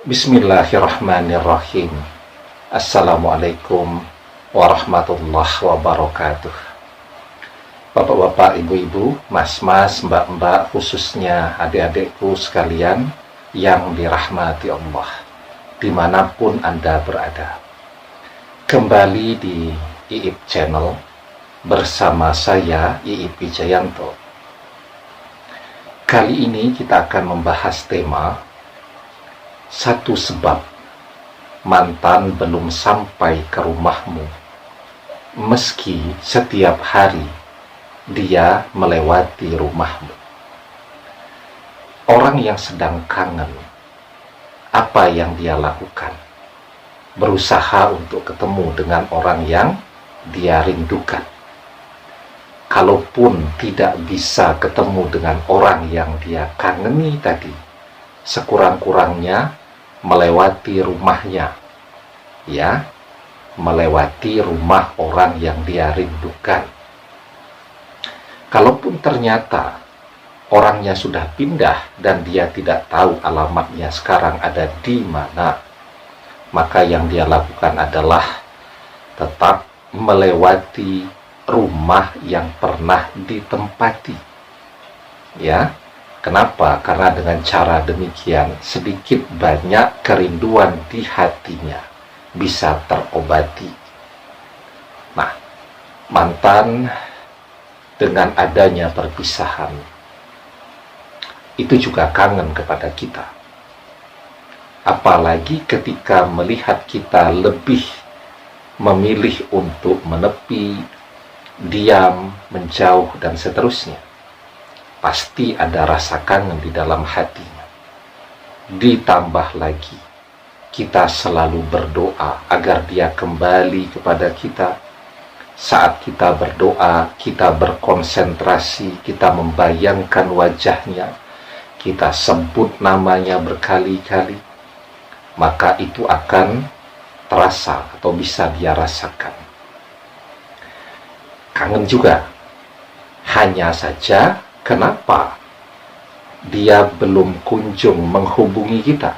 Bismillahirrahmanirrahim. Assalamualaikum warahmatullahi wabarakatuh. Bapak-bapak, ibu-ibu, mas-mas, mbak-mbak, khususnya adik-adikku sekalian yang dirahmati Allah, dimanapun Anda berada. Kembali di IIP Channel bersama saya, IIP Wijayanto. Kali ini kita akan membahas tema satu sebab mantan belum sampai ke rumahmu, meski setiap hari dia melewati rumahmu. Orang yang sedang kangen, apa yang dia lakukan? Berusaha untuk ketemu dengan orang yang dia rindukan. Kalaupun tidak bisa ketemu dengan orang yang dia kangeni tadi, sekurang-kurangnya melewati rumahnya, ya, melewati rumah orang yang dia rindukan. Kalaupun ternyata orangnya sudah pindah dan dia tidak tahu alamatnya sekarang ada di mana, maka yang dia lakukan adalah tetap melewati rumah yang pernah ditempati, ya. Kenapa? Karena dengan cara demikian sedikit banyak kerinduan di hatinya bisa terobati. Nah, mantan dengan adanya perpisahan itu juga kangen kepada kita. Apalagi ketika melihat kita lebih memilih untuk menepi, diam, menjauh, dan seterusnya. Pasti ada rasa kangen di dalam hatinya. Ditambah lagi, kita selalu berdoa agar dia kembali kepada kita. Saat kita berdoa, kita berkonsentrasi, kita membayangkan wajahnya, kita sebut namanya berkali-kali, maka itu akan terasa atau bisa dia rasakan. Kangen juga, hanya saja kenapa dia belum kunjung menghubungi kita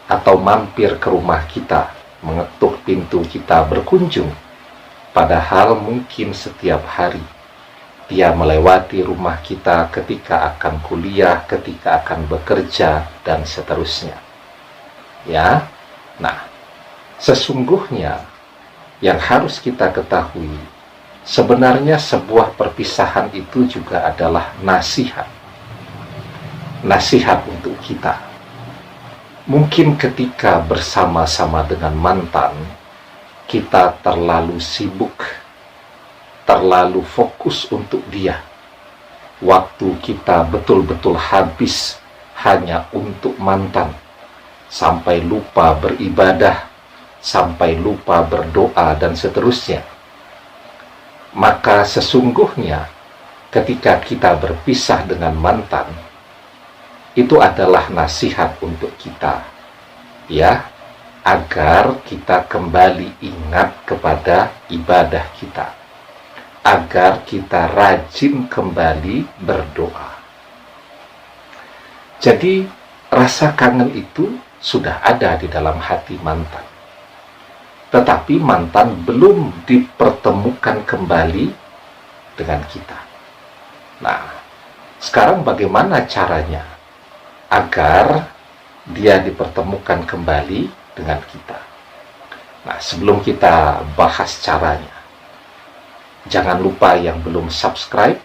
atau mampir ke rumah kita, mengetuk pintu kita berkunjung, padahal mungkin setiap hari dia melewati rumah kita ketika akan kuliah, ketika akan bekerja, dan seterusnya. Ya, nah, sesungguhnya yang harus kita ketahui, sebenarnya sebuah perpisahan itu juga adalah nasihat. Nasihat untuk kita. Mungkin ketika bersama-sama dengan mantan, kita terlalu sibuk, terlalu fokus untuk dia. Waktu kita betul-betul habis hanya untuk mantan, sampai lupa beribadah, sampai lupa berdoa, dan seterusnya. Maka sesungguhnya ketika kita berpisah dengan mantan, itu adalah nasihat untuk kita, ya, agar kita kembali ingat kepada ibadah kita, agar kita rajin kembali berdoa. Jadi rasa kangen itu sudah ada di dalam hati mantan, tetapi mantan belum dipertemukan kembali dengan kita. Nah, sekarang bagaimana caranya agar dia dipertemukan kembali dengan kita? Nah, sebelum kita bahas caranya, jangan lupa yang belum subscribe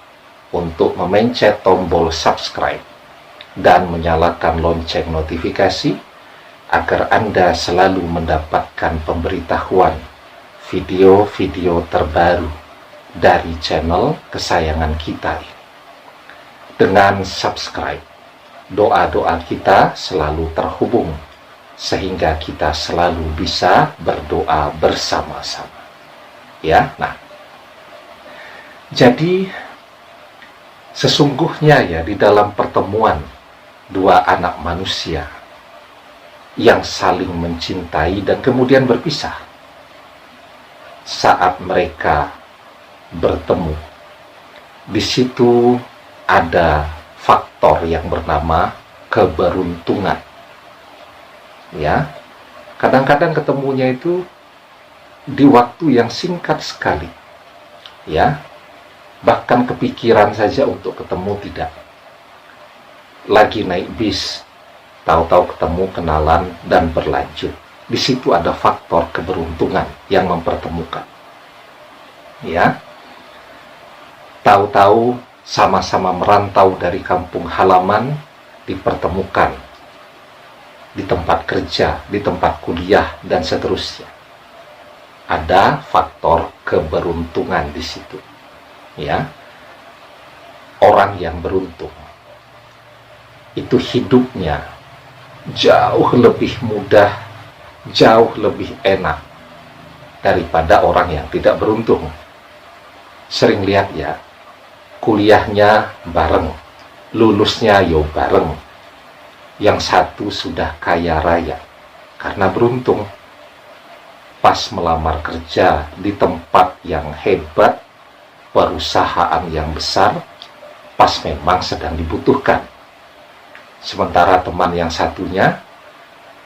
untuk memencet tombol subscribe dan menyalakan lonceng notifikasi agar Anda selalu mendapatkan pemberitahuan video-video terbaru dari channel kesayangan kita ini. Dengan subscribe, doa-doa kita selalu terhubung, sehingga kita selalu bisa berdoa bersama-sama. Ya, nah, jadi sesungguhnya ya, di dalam pertemuan dua anak manusia yang saling mencintai dan kemudian berpisah, saat mereka bertemu, di situ ada faktor yang bernama keberuntungan. Ya, kadang-kadang ketemunya itu di waktu yang singkat sekali. Ya, bahkan kepikiran saja untuk ketemu tidak. Lagi naik bis, tahu-tahu ketemu, kenalan, dan berlanjut. Di situ ada faktor keberuntungan yang mempertemukan. Ya, tahu-tahu sama-sama merantau dari kampung halaman, dipertemukan di tempat kerja, di tempat kuliah, dan seterusnya. Ada faktor keberuntungan di situ. Ya, orang yang beruntung itu hidupnya jauh lebih mudah, jauh lebih enak daripada orang yang tidak beruntung. Sering lihat ya, kuliahnya bareng, lulusnya yo bareng. Yang satu sudah kaya raya karena beruntung. Pas melamar kerja di tempat yang hebat, perusahaan yang besar, pas memang sedang dibutuhkan. Sementara teman yang satunya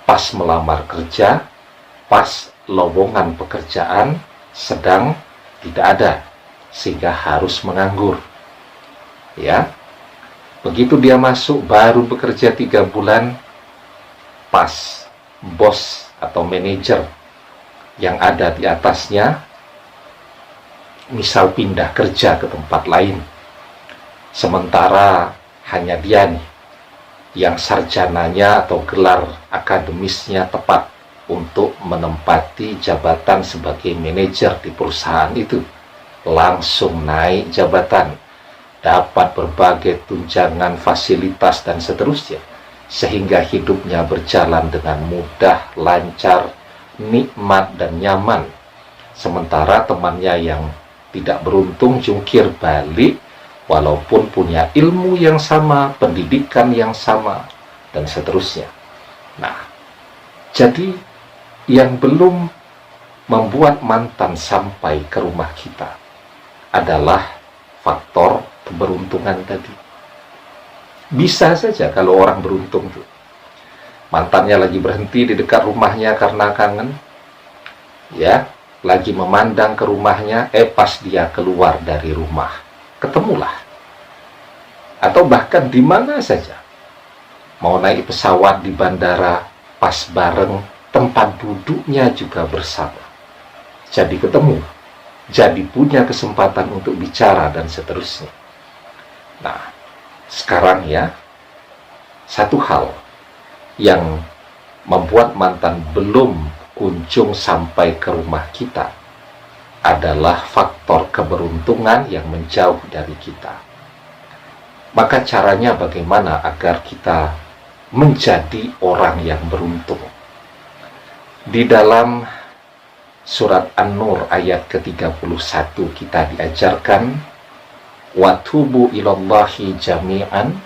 pas melamar kerja, pas lowongan pekerjaan sedang tidak ada, sehingga harus menganggur. Ya, begitu dia masuk baru bekerja 3 bulan, pas bos atau manajer yang ada di atasnya misal pindah kerja ke tempat lain, sementara hanya dia nih yang sarjananya atau gelar akademisnya tepat untuk menempati jabatan sebagai manajer di perusahaan itu, langsung naik jabatan, dapat berbagai tunjangan, fasilitas, dan seterusnya, sehingga hidupnya berjalan dengan mudah, lancar, nikmat, dan nyaman. Sementara temannya yang tidak beruntung jungkir balik, walaupun punya ilmu yang sama, pendidikan yang sama, dan seterusnya. Nah, jadi yang belum membuat mantan sampai ke rumah kita adalah faktor keberuntungan tadi. Bisa saja kalau orang beruntung tuh, mantannya lagi berhenti di dekat rumahnya karena kangen, ya, lagi memandang ke rumahnya, pas dia keluar dari rumah, ketemulah. Atau bahkan di mana saja, mau naik pesawat di bandara, pas bareng, tempat duduknya juga bersama, jadi ketemu, jadi punya kesempatan untuk bicara, dan seterusnya. Nah, sekarang ya, satu hal yang membuat mantan belum kunjung sampai ke rumah kita adalah faktor keberuntungan yang menjauh dari kita. Maka caranya bagaimana agar kita menjadi orang yang beruntung? Di dalam surat An-Nur ayat ke-31 kita diajarkan, watubu ilallahi jami'an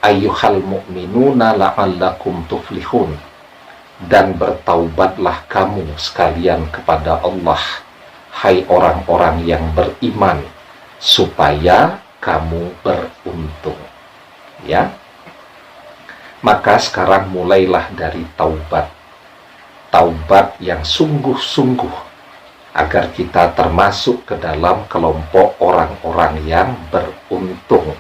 ayyuhal mu'minuna la'allakum tuflihun, dan bertaubatlah kamu sekalian kepada Allah, hai orang-orang yang beriman, supaya kamu beruntung. Ya, maka sekarang mulailah dari taubat yang sungguh-sungguh, agar kita termasuk ke dalam kelompok orang-orang yang beruntung,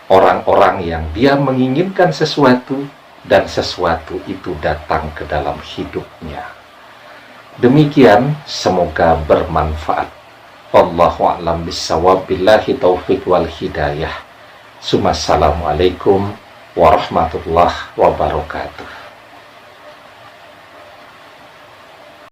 orang-orang yang dia menginginkan sesuatu dan sesuatu itu datang ke dalam hidupnya. Demikian, semoga bermanfaat. Wallahu a'lam bissawab, billahi taufiq wal hidayah. Assalamualaikum warahmatullahi wabarakatuh.